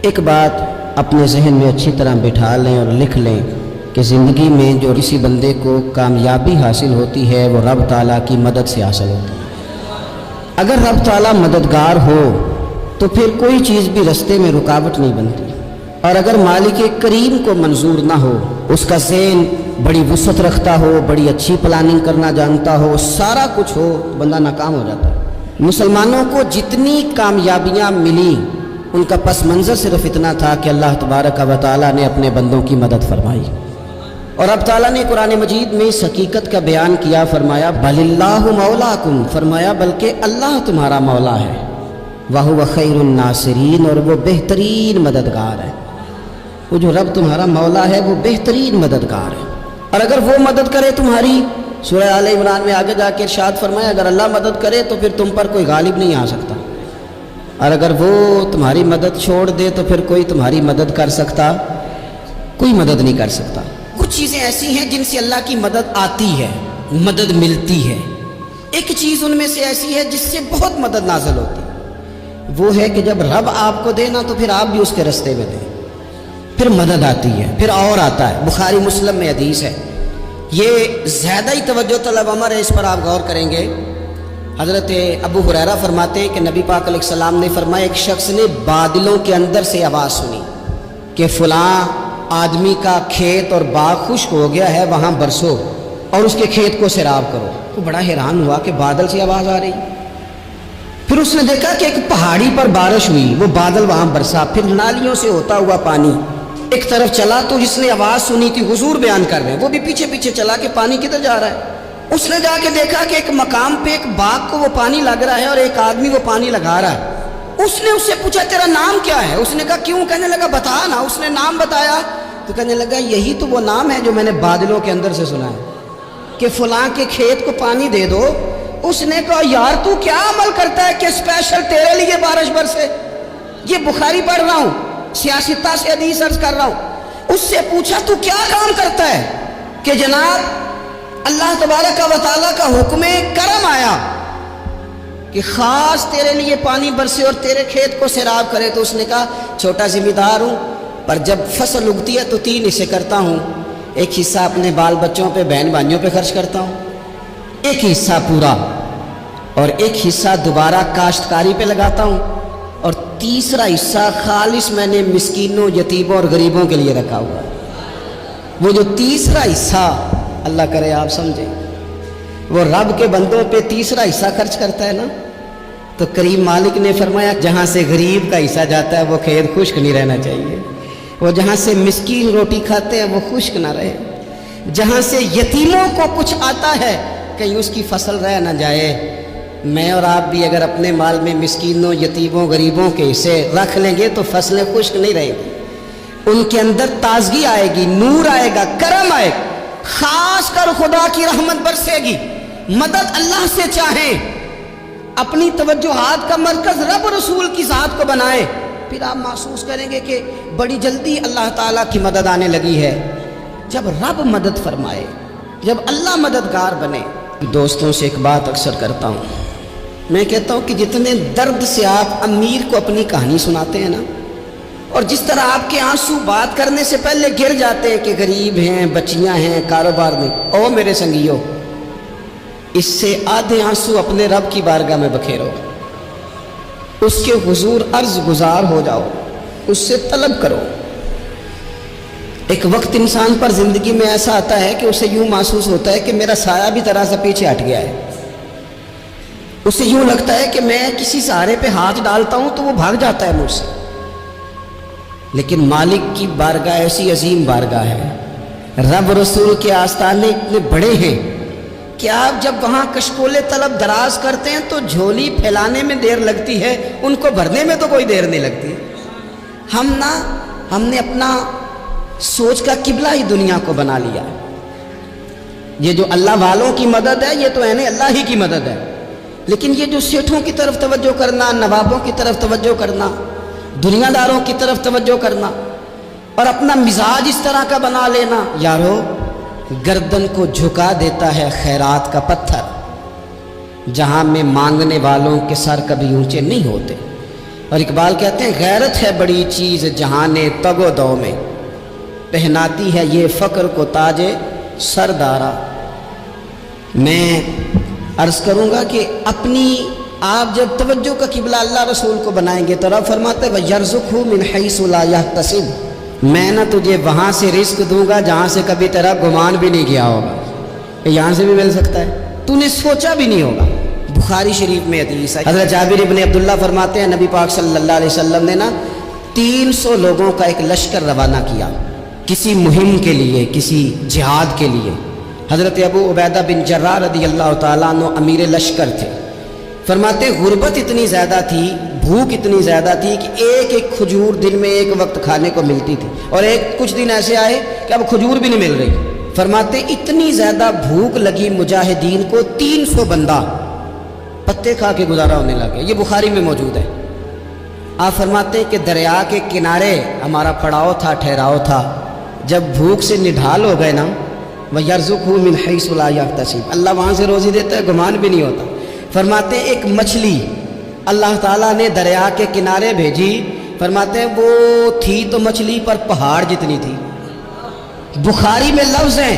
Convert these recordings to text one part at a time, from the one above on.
ایک بات اپنے ذہن میں اچھی طرح بٹھا لیں اور لکھ لیں کہ زندگی میں جو کسی بندے کو کامیابی حاصل ہوتی ہے وہ رب تعالیٰ کی مدد سے حاصل ہوتی ہے۔ اگر رب تعالیٰ مددگار ہو تو پھر کوئی چیز بھی رستے میں رکاوٹ نہیں بنتی، اور اگر مالک کریم کو منظور نہ ہو، اس کا ذہن بڑی وسعت رکھتا ہو، بڑی اچھی پلاننگ کرنا جانتا ہو، سارا کچھ ہو، تو بندہ ناکام ہو جاتا ہے۔ مسلمانوں کو جتنی کامیابیاں ملی ان کا پس منظر صرف اتنا تھا کہ اللہ تبارک و تعالیٰ نے اپنے بندوں کی مدد فرمائی، اور اب تعالیٰ نے قرآن مجید میں اس حقیقت کا بیان کیا، فرمایا بل اللہ مولاکم، فرمایا بلکہ اللہ تمہارا مولا ہے، وَهُوَ خَيْرُ النَّاصِرِينَ، اور وہ بہترین مددگار ہے۔ وہ جو رب تمہارا مولا ہے وہ بہترین مددگار ہے، اور اگر وہ مدد کرے تمہاری، سورہ آل عمران میں آگے جا کے ارشاد فرمایا اگر اللہ مدد کرے تو پھر تم پر کوئی غالب نہیں آ سکتا، اور اگر وہ تمہاری مدد چھوڑ دے تو پھر کوئی تمہاری مدد کر سکتا، کوئی مدد نہیں کر سکتا۔ کچھ چیزیں ایسی ہیں جن سے اللہ کی مدد آتی ہے، مدد ملتی ہے۔ ایک چیز ان میں سے ایسی ہے جس سے بہت مدد نازل ہوتی ہے، وہ ہے کہ جب رب آپ کو دے نا تو پھر آپ بھی اس کے رستے میں دیں، پھر مدد آتی ہے، پھر اور آتا ہے۔ بخاری مسلم میں حدیث ہے، یہ زیادہ ہی توجہ طلب امر ہے، اس پر آپ غور کریں گے۔ حضرت ابو ہریرہ فرماتے ہیں کہ نبی پاک علیہ السلام نے فرمایا ایک شخص نے بادلوں کے اندر سے آواز سنی کہ فلاں آدمی کا کھیت اور باغ خشک ہو گیا ہے، وہاں برسو اور اس کے کھیت کو سیراب کرو۔ وہ بڑا حیران ہوا کہ بادل سے آواز آ رہی، پھر اس نے دیکھا کہ ایک پہاڑی پر بارش ہوئی، وہ بادل وہاں برسا، پھر نالیوں سے ہوتا ہوا پانی ایک طرف چلا، تو جس نے آواز سنی تھی حضور بیان کر رہے ہیں، وہ بھی پیچھے پیچھے چلا کہ پانی کدھر جا رہا ہے۔ اس نے جا کے دیکھا کہ ایک مقام پہ ایک باغ کو وہ پانی لگ رہا ہے اور ایک آدمی وہ پانی لگا رہا ہے۔ اس نے اس سے پوچھا تیرا نام کیا ہے؟ اس نے کہا کیوں؟ کہنے لگا بتا نا۔ اس نے نام بتایا تو کہنے لگا یہی تو وہ نام ہے جو میں نے بادلوں کے اندر سے سنا ہے کہ فلاں کے کھیت کو پانی دے دو۔ اس نے کہا یار تو کیا عمل کرتا ہے کہ اسپیشل تیرے لیے بارش برسے؟ یہ بخاری پڑھ رہا ہوں، سیاستہ سے حدیث عرض کر رہا ہوں۔ اس سے پوچھا تو کیا کام کرتا ہے کہ جناب اللہ تبارک و تعالیٰ کا حکم کرم آیا کہ خاص تیرے لیے پانی برسے اور تیرے کھیت کو سیراب کرے؟ تو اس نے کہا چھوٹا ذمہ دار ہوں، پر جب فصل اگتی ہے تو 3 حصے کرتا ہوں، ایک حصہ اپنے بال بچوں پہ بہن بھائیوں پہ خرچ کرتا ہوں، ایک حصہ پورا، اور ایک حصہ دوبارہ کاشتکاری پہ لگاتا ہوں، اور تیسرا حصہ خالص میں نے مسکینوں، یتیموں اور غریبوں کے لیے رکھا ہوا ہے۔ وہ جو تیسرا حصہ اللہ کرے آپ سمجھیں، وہ رب کے بندوں پہ تیسرا حصہ خرچ کرتا ہے نا، تو کریم مالک نے فرمایا جہاں سے غریب کا حصہ جاتا ہے وہ کھیت خشک نہیں رہنا چاہیے، وہ جہاں سے مسکین روٹی کھاتے ہیں وہ خشک نہ رہے، جہاں سے یتیموں کو کچھ آتا ہے کہیں اس کی فصل رہ نہ جائے۔ میں اور آپ بھی اگر اپنے مال میں مسکینوں، یتیموں، غریبوں کے حصے رکھ لیں گے تو فصلیں خشک نہیں رہیں گی، ان کے اندر تازگی آئے گی، نور آئے گا، کرم آئے گا، خاص کر خدا کی رحمت برسے گی۔ مدد اللہ سے چاہیں، اپنی توجہات کا مرکز رب رسول کی ذات کو بنائیں، پھر آپ محسوس کریں گے کہ بڑی جلدی اللہ تعالیٰ کی مدد آنے لگی ہے۔ جب رب مدد فرمائے، جب اللہ مددگار بنے۔ دوستوں سے ایک بات اکثر کرتا ہوں، میں کہتا ہوں کہ جتنے درد سے آپ امیر کو اپنی کہانی سناتے ہیں نا، اور جس طرح آپ کے آنسو بات کرنے سے پہلے گر جاتے ہیں کہ غریب ہیں، بچیاں ہیں، کاروبار نہیں، او میرے سنگیو، اس سے آدھے آنسو اپنے رب کی بارگاہ میں بکھیرو، اس کے حضور عرض گزار ہو جاؤ، اس سے طلب کرو۔ ایک وقت انسان پر زندگی میں ایسا آتا ہے کہ اسے یوں محسوس ہوتا ہے کہ میرا سایہ بھی طرح سے پیچھے ہٹ گیا ہے، اسے یوں لگتا ہے کہ میں کسی سہارے پہ ہاتھ ڈالتا ہوں تو وہ بھاگ جاتا ہے مجھ سے، لیکن مالک کی بارگاہ ایسی عظیم بارگاہ ہے، رب رسول کے آستانے اتنے بڑے ہیں کہ آپ جب وہاں کشکول طلب دراز کرتے ہیں تو جھولی پھیلانے میں دیر لگتی ہے، ان کو بھرنے میں تو کوئی دیر نہیں لگتی۔ ہم نے اپنا سوچ کا قبلہ ہی دنیا کو بنا لیا۔ یہ جو اللہ والوں کی مدد ہے یہ تو ہے اللہ ہی کی مدد ہے، لیکن یہ جو سیٹھوں کی طرف توجہ کرنا، نوابوں کی طرف توجہ کرنا، دنیا داروں کی طرف توجہ کرنا اور اپنا مزاج اس طرح کا بنا لینا، یارو گردن کو جھکا دیتا ہے خیرات کا پتھر، جہاں میں مانگنے والوں کے سر کبھی اونچے نہیں ہوتے۔ اور اقبال کہتے ہیں غیرت ہے بڑی چیز جہان تگ و دو میں، پہناتی ہے یہ فقر کو تاج سردارا۔ میں عرض کروں گا کہ اپنی آپ جب توجہ کا قبلہ اللہ رسول کو بنائیں گے تو رب فرماتے ہیں وَيَرْزُقْهُ مِنْ حَيْثُ لَا يَحْتَسِبُ، میں نہ تجھے وہاں سے رزق دوں گا جہاں سے کبھی تیرا گمان بھی نہیں کیا ہوگا، کہ یہاں سے بھی مل سکتا ہے، تو نے سوچا بھی نہیں ہوگا۔ بخاری شریف میں حدیث ہے، حضرت جابر ابن عبداللہ فرماتے ہیں نبی پاک صلی اللہ علیہ وسلم نے 300 لوگوں کا ایک لشکر روانہ کیا کسی مہم کے لیے، کسی جہاد کے لیے۔ حضرت ابو عبیدہ بن جراح رضی اللہ تعالیٰ عنہ امیر لشکر تھے۔ فرماتے غربت اتنی زیادہ تھی، بھوک اتنی زیادہ تھی کہ ایک ایک کھجور دن میں ایک وقت کھانے کو ملتی تھی، اور کچھ دن ایسے آئے کہ اب کھجور بھی نہیں مل رہی۔ فرماتے اتنی زیادہ بھوک لگی مجاہدین کو، 300 بندہ پتے کھا کے گزارا ہونے لگے۔ یہ بخاری میں موجود ہے۔ آپ فرماتے ہیں کہ دریا کے کنارے ہمارا پڑاؤ تھا، ٹھہراؤ تھا، جب بھوک سے نڈھال ہو گئے نا، وَيَرْزُقْهُ مِنْ حَيْثُ لَا يَحْتَسِبُ، اللہ وہاں سے روزی دیتا ہے، گمان بھی نہیں ہوتا۔ فرماتے ہیں ایک مچھلی اللہ تعالیٰ نے دریا کے کنارے بھیجی، فرماتے ہیں وہ تھی تو مچھلی پر پہاڑ جتنی تھی۔ بخاری میں لفظ ہیں،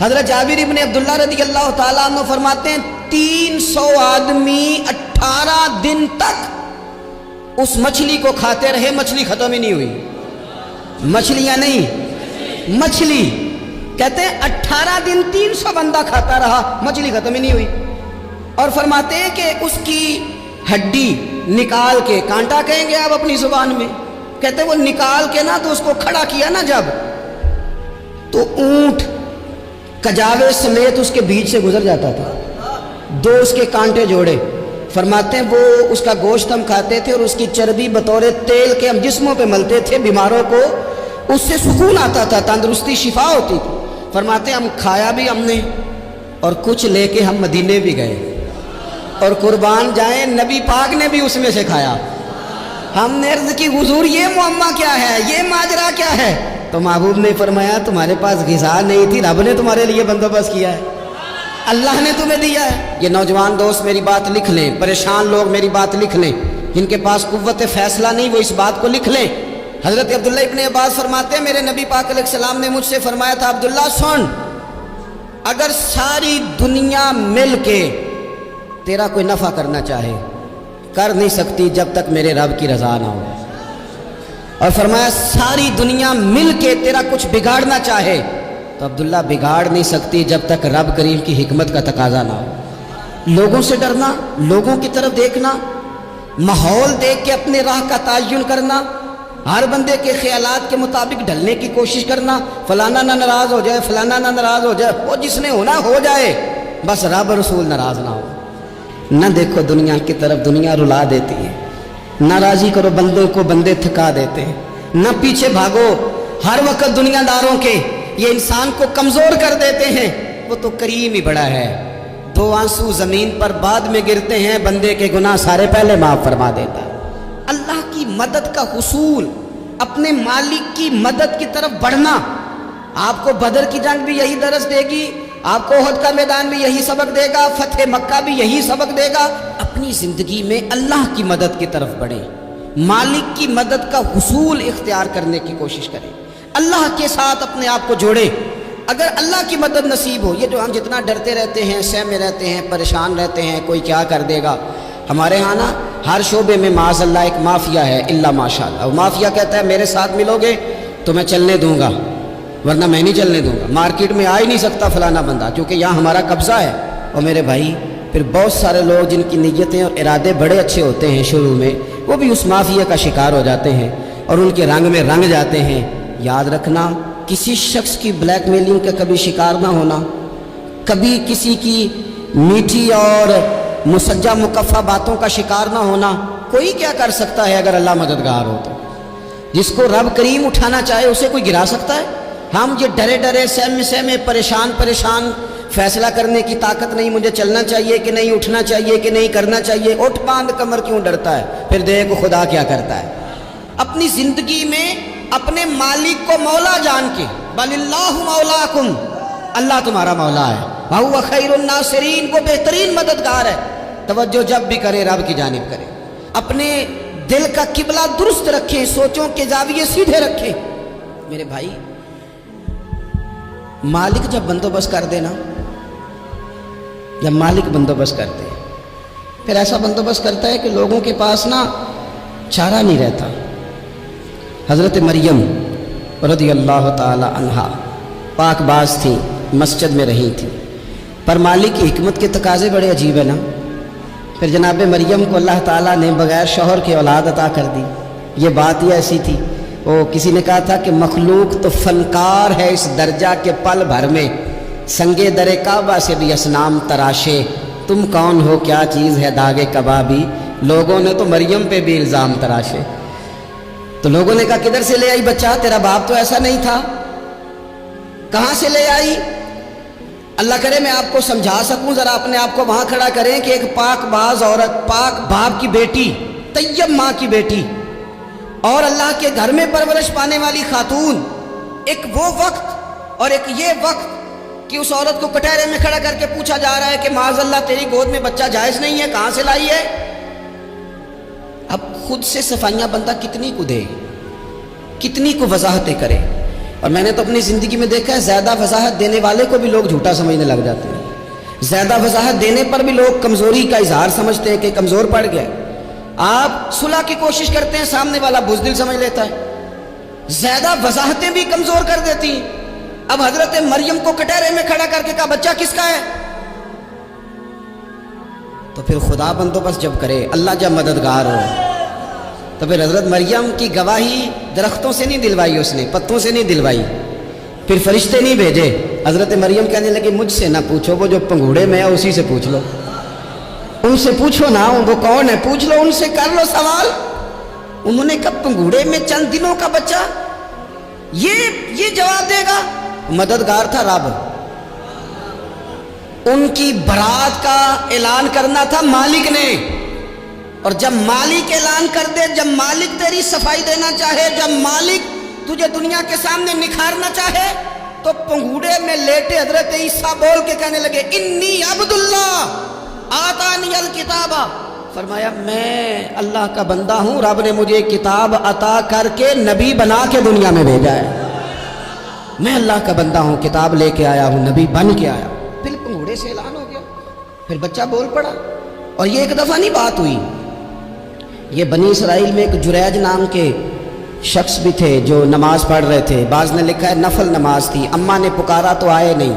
حضرت جابر ابن عبداللہ رضی اللہ تعالیٰ عنہ فرماتے ہیں 300 آدمی 18 دن تک اس مچھلی کو کھاتے رہے، مچھلی ختم ہی نہیں ہوئی۔ مچھلیاں نہیں، مچھلی کہتے ہیں 18 دن 300 بندہ کھاتا رہا، مچھلی ختم ہی نہیں ہوئی۔ اور فرماتے ہیں کہ اس کی ہڈی نکال کے، کانٹا کہیں گے آپ اپنی زبان میں، کہتے ہیں وہ نکال کے نا تو اس کو کھڑا کیا نا جب، تو اونٹ کجاوے سمیت اس کے بیچ سے گزر جاتا تھا، 2 اس کے کانٹے جوڑے۔ فرماتے ہیں وہ اس کا گوشت ہم کھاتے تھے اور اس کی چربی بطور تیل کے ہم جسموں پہ ملتے تھے، بیماروں کو اس سے سکون آتا تھا، تندرستی شفا ہوتی تھی۔ فرماتے ہیں ہم کھایا بھی ہم نے، اور کچھ لے کے ہم مدینے بھی گئے، اور قربان جائیں نبی پاک نے بھی اس میں سے کھایا۔ ہم نے عرض کی حضور یہ معمہ کیا ہے، یہ ماجرا کیا ہے؟ تو محبوب نے فرمایا تمہارے پاس غذا نہیں تھی، رب نے تمہارے لیے بندوبست کیا ہے، اللہ نے تمہیں دیا ہے۔ یہ نوجوان دوست میری بات لکھ لیں، پریشان لوگ میری بات لکھ لیں، جن کے پاس قوت فیصلہ نہیں وہ اس بات کو لکھ لیں۔ حضرت عبداللہ ابن عباس فرماتے ہیں میرے نبی پاک علیہ السلام نے مجھ سے فرمایا تھا عبداللہ سن، اگر ساری دنیا مل کے تیرا کوئی نفع کرنا چاہے کر نہیں سکتی جب تک میرے رب کی رضا نہ ہو، اور فرمایا ساری دنیا مل کے تیرا کچھ بگاڑنا چاہے تو عبداللہ بگاڑ نہیں سکتی جب تک رب کریم کی حکمت کا تقاضا نہ ہو۔ لوگوں سے ڈرنا، لوگوں کی طرف دیکھنا، ماحول دیکھ کے اپنے راہ کا تعین کرنا، ہر بندے کے خیالات کے مطابق ڈھلنے کی کوشش کرنا، فلانا نہ ناراض ہو جائے، فلانا نہ ناراض ہو جائے، وہ جس نے ہونا ہو جائے، بس رب رسول ناراض نہ ہو۔ نہ دیکھو دنیا کی طرف، دنیا رلا دیتی ہے، نہ راضی کرو بندوں کو، بندے تھکا دیتے ہیں، نہ پیچھے بھاگو ہر وقت دنیا داروں کے، یہ انسان کو کمزور کر دیتے ہیں۔ وہ تو کریم ہی بڑا ہے، 2 آنسو زمین پر بعد میں گرتے ہیں، بندے کے گناہ سارے پہلے معاف فرما دیتا ہے۔ اللہ کی مدد کا حصول، اپنے مالک کی مدد کی طرف بڑھنا، آپ کو بدر کی جنگ بھی یہی درس دے گی، آپ کو احد کا میدان بھی یہی سبق دے گا، فتح مکہ بھی یہی سبق دے گا۔ اپنی زندگی میں اللہ کی مدد کی طرف بڑھیں، مالک کی مدد کا حصول اختیار کرنے کی کوشش کریں، اللہ کے ساتھ اپنے آپ کو جوڑیں۔ اگر اللہ کی مدد نصیب ہو، یہ جو ہم جتنا ڈرتے رہتے ہیں، سہمے رہتے ہیں، پریشان رہتے ہیں کوئی کیا کر دے گا، ہمارے ہاں نا ہر شعبے میں معاذ اللہ ایک مافیا ہے، الا ماشاء اللہ۔ وہ مافیا کہتا ہے میرے ساتھ ملو گے تو میں چلنے دوں گا، ورنہ میں نہیں چلنے دوں گا، مارکیٹ میں آ ہی نہیں سکتا فلانا بندہ، کیونکہ یہاں ہمارا قبضہ ہے۔ اور میرے بھائی پھر بہت سارے لوگ جن کی نیتیں اور ارادے بڑے اچھے ہوتے ہیں شروع میں، وہ بھی اس مافیا کا شکار ہو جاتے ہیں اور ان کے رنگ میں رنگ جاتے ہیں۔ یاد رکھنا کسی شخص کی بلیک میلنگ کا کبھی شکار نہ ہونا، کبھی کسی کی میٹھی اور مسجع مکفہ باتوں کا شکار نہ ہونا۔ کوئی کیا کر سکتا ہے اگر اللہ مددگار ہو تو؟ جس کو رب کریم اٹھانا چاہے اسے کوئی گرا سکتا ہے؟ ہم یہ ڈرے ڈرے سہمے پریشان فیصلہ کرنے کی طاقت نہیں، مجھے چلنا چاہیے کہ نہیں، اٹھنا چاہیے کہ نہیں، کرنا چاہیے، اٹھ باندھ کمر کیوں ڈرتا ہے؟ پھر دیکھ خدا کیا کرتا ہے۔ اپنی زندگی میں اپنے مالک کو مولا جان کے، بل اللہ مولاکم، اللہ تمہارا مولا ہے، وہو خیر الناصرین، وہ بہترین مددگار ہے۔ توجہ جب بھی کرے رب کی جانب کرے، اپنے دل کا قبلہ درست رکھیں، سوچوں کے زاویے سیدھے رکھیں۔ میرے بھائی، مالک جب بندوبست کر دے نا، جب مالک بندوبست کرتے پھر ایسا بندوبست کرتا ہے کہ لوگوں کے پاس نا چارہ نہیں رہتا۔ حضرت مریم رضی اللہ تعالی عنہا پاک باز تھیں، مسجد میں رہی تھیں، پر مالک کی حکمت کے تقاضے بڑے عجیب ہیں نا۔ پھر جناب مریم کو اللہ تعالیٰ نے بغیر شوہر کے اولاد عطا کر دی۔ یہ بات ہی ایسی تھی، وہ کسی نے کہا تھا کہ مخلوق تو فنکار ہے اس درجہ کے پل بھر میں سنگے در کعبہ سے بھی اصنام تراشے، تم کون ہو کیا چیز ہے داغ کبابی، لوگوں نے تو مریم پہ بھی الزام تراشے۔ تو لوگوں نے کہا کدھر سے لے آئی بچہ، تیرا باپ تو ایسا نہیں تھا، کہاں سے لے آئی؟ اللہ کرے میں آپ کو سمجھا سکوں، ذرا اپنے آپ کو وہاں کھڑا کریں کہ ایک پاک باز عورت، پاک باپ کی بیٹی، طیب ماں کی بیٹی اور اللہ کے گھر میں پرورش پانے والی خاتون، ایک وہ وقت اور ایک یہ وقت کہ اس عورت کو کٹہرے میں کھڑا کر کے پوچھا جا رہا ہے کہ معاذ اللہ تیری گود میں بچہ جائز نہیں ہے، کہاں سے لائی ہے؟ اب خود سے صفائیاں بندہ کتنی کو دے، کتنی کو وضاحتیں کرے۔ اور میں نے تو اپنی زندگی میں دیکھا ہے زیادہ وضاحت دینے والے کو بھی لوگ جھوٹا سمجھنے لگ جاتے ہیں، زیادہ وضاحت دینے پر بھی لوگ کمزوری کا اظہار سمجھتے ہیں کہ کمزور پڑ گیا۔ آپ صلح کی کوشش کرتے ہیں، سامنے والا بزدل سمجھ لیتا ہے، زیادہ وضاحتیں بھی کمزور کر دیتی ہیں۔ اب حضرت مریم کو کٹہرے میں کھڑا کر کے کہا بچہ کس کا ہے؟ تو پھر خدا بندوبست جب کرے، اللہ جب مددگار ہو، تو پھر حضرت مریم کی گواہی درختوں سے نہیں دلوائی، اس نے پتوں سے نہیں دلوائی، پھر فرشتے نہیں بھیجے۔ حضرت مریم کہنے لگی مجھ سے نہ پوچھو، وہ جو پنگوڑے میں ہے اسی سے پوچھ لو، ان سے پوچھو نا، وہ کون ہے پوچھ لو، ان سے کر لو سوال۔ انہوں نے کہا پنگوڑے میں چند دنوں کا بچہ، یہ جواب دے گا؟ مددگار تھا رب، ان کی برات کا اعلان کرنا تھا مالک نے، اور جب مالک اعلان کر دے، جب مالک تیری صفائی دینا چاہے، جب مالک تجھے دنیا کے سامنے نکھارنا چاہے، تو پنگوڑے میں لیٹے حضرت عیسیٰ بول کے کہنے لگے انی عبداللہ آتانی الکتاب، فرمایا میں اللہ کا بندہ ہوں، رب نے مجھے کتاب عطا کر کے نبی بنا کے دنیا میں بھیجا ہے، میں اللہ کا بندہ ہوں، کتاب لے کے آیا ہوں، نبی بن کے آیا۔ پھر پنگوڑے سے اعلان ہو گیا، پھر بچہ بول پڑا۔ اور یہ ایک دفعہ نہیں بات ہوئی، یہ بنی اسرائیل میں ایک جریج نام کے شخص بھی تھے جو نماز پڑھ رہے تھے، بعض نے لکھا ہے نفل نماز تھی، اماں نے پکارا تو آئے نہیں،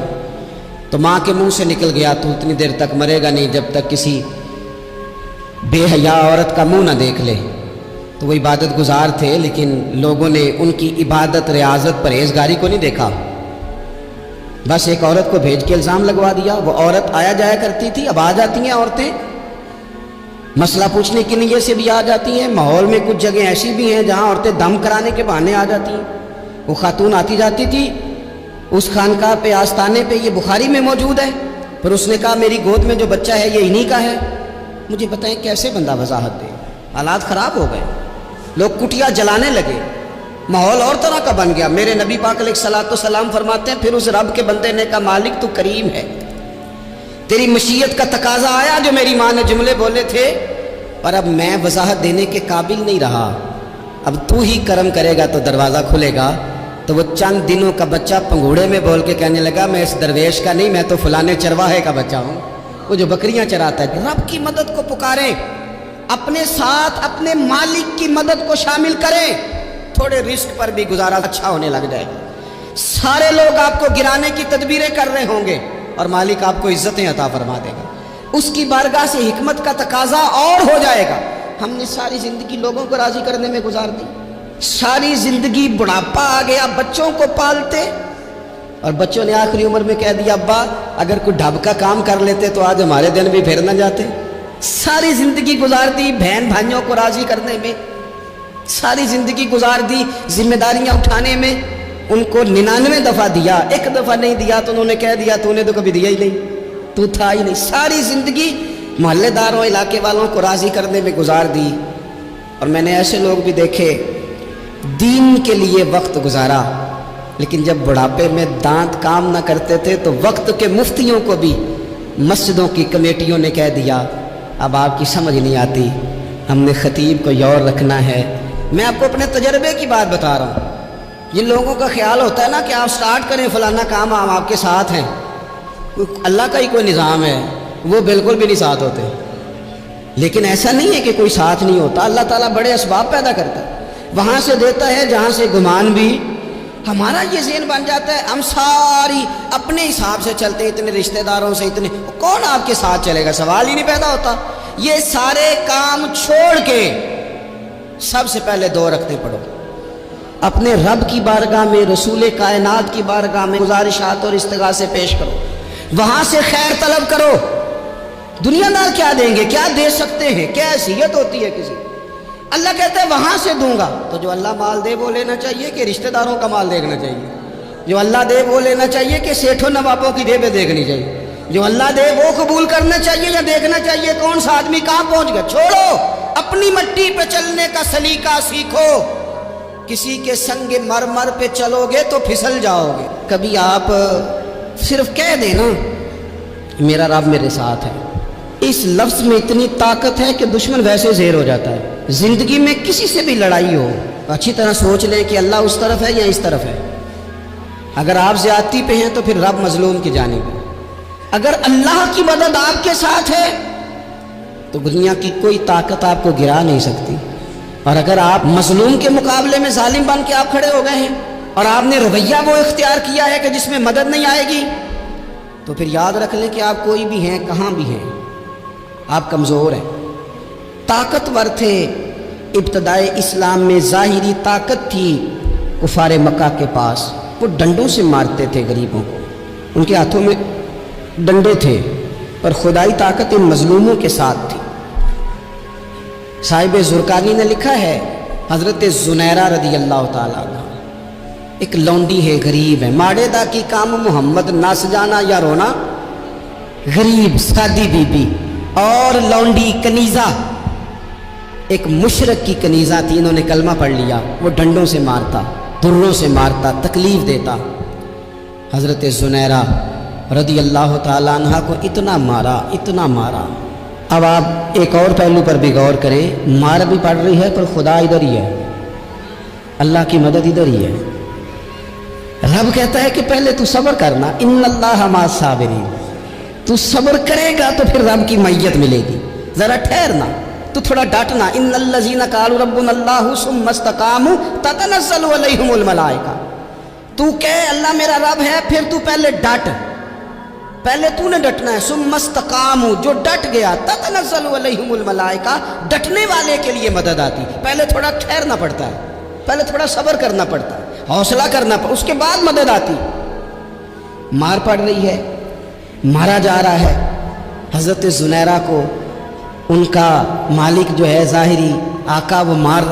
تو ماں کے منہ سے نکل گیا تو اتنی دیر تک مرے گا نہیں جب تک کسی بے حیا عورت کا منہ نہ دیکھ لے۔ تو وہ عبادت گزار تھے، لیکن لوگوں نے ان کی عبادت، ریاضت، پرہیزگاری کو نہیں دیکھا، بس ایک عورت کو بھیج کے الزام لگوا دیا۔ وہ عورت آیا جایا کرتی تھی، اب آ جاتی ہیں عورتیں، مسئلہ پوچھنے کی نیت سے بھی آ جاتی ہیں، ماحول میں کچھ جگہ ایسی بھی ہیں جہاں عورتیں دم کرانے کے بہانے آ جاتی ہیں۔ وہ خاتون آتی جاتی تھی اس خانقاہ پہ، آستانے پہ، یہ بخاری میں موجود ہے، پھر اس نے کہا میری گود میں جو بچہ ہے یہ انہی کا ہے۔ مجھے بتائیں کیسے بندہ وضاحت دے؟ حالات خراب ہو گئے، لوگ کٹیا جلانے لگے، ماحول اور طرح کا بن گیا۔ میرے نبی پاک علیہ الصلوۃ والسلام فرماتے ہیں پھر اس رب کے بندے نے کہا مالک تو کریم ہے، تیری مشیت کا تقاضا آیا جو میری ماں نے جملے بولے تھے، پر اب میں وضاحت دینے کے قابل نہیں رہا، اب تو ہی کرم کرے گا تو دروازہ کھلے گا۔ تو وہ چند دنوں کا بچہ پنگوڑے میں بول کے کہنے لگا میں اس درویش کا نہیں، میں تو فلانے چرواہے کا بچہ ہوں، وہ جو بکریاں چراتا ہے۔ رب کی مدد کو پکاریں، اپنے ساتھ اپنے مالک کی مدد کو شامل کریں، تھوڑے رزق پر بھی گزارا اچھا ہونے لگ جائے گا۔ سارے لوگ آپ کو گرانے کی تدبیریں کر رہے ہوں گے اور مالک آپ کو عزتیں عطا فرما دے گا، اس کی بارگاہ سے حکمت کا تقاضا اور ہو جائے گا۔ ہم نے ساری زندگی لوگوں کو راضی کرنے میں گزار دی، ساری زندگی بڑھاپا آ گیا بچوں کو پالتے، اور بچوں نے آخری عمر میں کہہ دیا ابا اگر کوئی ڈھب کا کام کر لیتے تو آج ہمارے دن بھی پھر نہ جاتے۔ ساری زندگی گزار دی بہن بھائیوں کو راضی کرنے میں، ساری زندگی گزار دی ذمہ داریاں اٹھانے میں، ان کو 99 دفعہ دیا، ایک دفعہ نہیں دیا تو انہوں نے کہہ دیا تو نے تو کبھی دیا ہی نہیں، تو تھا ہی نہیں۔ ساری زندگی محلے داروں، علاقے والوں کو راضی کرنے میں گزار دی۔ اور میں نے ایسے لوگ بھی دیکھے دین کے لیے وقت گزارا، لیکن جب بڑھاپے میں دانت کام نہ کرتے تھے تو وقت کے مفتیوں کو بھی مسجدوں کی کمیٹیوں نے کہہ دیا اب آپ کی سمجھ نہیں آتی، ہم نے خطیب کو یور رکھنا ہے. میں آپ کو اپنے تجربے کی بات بتا رہا ہوں. جن لوگوں کا خیال ہوتا ہے نا کہ آپ سٹارٹ کریں فلانا کام، ہم آپ کے ساتھ ہیں، اللہ کا ہی کوئی نظام ہے، وہ بالکل بھی نہیں ساتھ ہوتے. لیکن ایسا نہیں ہے کہ کوئی ساتھ نہیں ہوتا. اللہ تعالیٰ بڑے اسباب پیدا کرتا ہے، وہاں سے دیتا ہے جہاں سے گمان بھی. ہمارا یہ ذہن بن جاتا ہے ہم ساری اپنے حساب سے چلتے ہیں، اتنے رشتہ داروں سے، اتنے کون آپ کے ساتھ چلے گا، سوال ہی نہیں پیدا ہوتا. یہ سارے کام چھوڑ کے سب سے پہلے 2 رکعتیں پڑھو، اپنے رب کی بارگاہ میں، رسول کائنات کی بارگاہ میں گزارشات اور استغاثے پیش کرو، وہاں سے خیر طلب کرو. دنیا دار کیا دیں گے، کیا دے سکتے ہیں، کیا حیثیت ہوتی ہے کسی. اللہ کہتا ہے وہاں سے دوں گا. تو جو اللہ مال دے وہ لینا چاہیے کہ رشتہ داروں کا مال دیکھنا چاہیے؟ جو اللہ دے وہ لینا چاہیے کہ سیٹھوں نوابوں کی جیبیں دیکھنی چاہیے؟ جو اللہ دے وہ قبول کرنا چاہیے یا دیکھنا چاہیے کون سا آدمی کہاں پہنچ گیا؟ چھوڑو، اپنی مٹی پہ چلنے کا سلیقہ سیکھو. کسی کے سنگ مرمر پہ چلو گے تو پھسل جاؤ گے. کبھی آپ صرف کہہ دیں نا میرا رب میرے ساتھ ہے، اس لفظ میں اتنی طاقت ہے کہ دشمن ویسے زیر ہو جاتا ہے. زندگی میں کسی سے بھی لڑائی ہو اچھی طرح سوچ لیں کہ اللہ اس طرف ہے یا اس طرف ہے. اگر آپ زیادتی پہ ہیں تو پھر رب مظلوم کی جانب ہے. اگر اللہ کی مدد آپ کے ساتھ ہے تو دنیا کی کوئی طاقت آپ کو گرا نہیں سکتی. اور اگر آپ مظلوم کے مقابلے میں ظالم بن کے آپ کھڑے ہو گئے ہیں اور آپ نے رویہ وہ اختیار کیا ہے کہ جس میں مدد نہیں آئے گی، تو پھر یاد رکھ لیں کہ آپ کوئی بھی ہیں، کہاں بھی ہیں، آپ کمزور ہیں. طاقتور تھے ابتدائے اسلام میں، ظاہری طاقت تھی کفار مکہ کے پاس. وہ ڈنڈوں سے مارتے تھے غریبوں کو، ان کے ہاتھوں میں ڈنڈے تھے، پر خدائی طاقت ان مظلوموں کے ساتھ تھی. صاحب زرقانی نے لکھا ہے حضرت زنیرہ رضی اللہ تعالیٰ عنہ ایک لونڈی ہے، غریب ہے. ماڑے دا کی کام محمد نس جانا یا رونا، غریب سادی بی بی اور لونڈی کنیزہ، ایک مشرک کی کنیزہ تھی. انہوں نے کلمہ پڑھ لیا. وہ ڈنڈوں سے مارتا، دروں سے مارتا، تکلیف دیتا. حضرت زنیرہ رضی اللہ تعالیٰ عنہ کو اتنا مارا، اتنا مارا. اب آپ ایک اور پہلو پر بھی غور کریں، مار بھی پڑ رہی ہے پر خدا ادھر ہی ہے، اللہ کی مدد ادھر ہی ہے. رب کہتا ہے کہ پہلے تو صبر کرنا، ان اللہ مع الصابرین. تو صبر کرے گا تو پھر رب کی معیت ملے گی. ذرا ٹھہرنا، تو تھوڑا ڈٹنا. ان الذین قالوا ربنا اللہ ثم استقاموا تتنزل علیہم الملائکہ. تو کہے اللہ میرا رب ہے، پھر تو پہلے ڈٹ، پہلے تو نے ڈٹنا ہے. ثم استقاموا، جو ڈٹ گیا، تتنزل علیہم الملائکہ، ڈٹنے والے کے لیے مدد آتی. پہلے تھوڑا ٹھہرنا پڑتا ہے، پہلے تھوڑا صبر کرنا پڑتا ہے، حوصلہ کرنا پڑتا، اس کے بعد مدد آتی. مار پڑ رہی ہے، مارا جا رہا ہے. حضرت زنیرہ کو ان کا مالک جو ہے ظاہری آقا وہ مار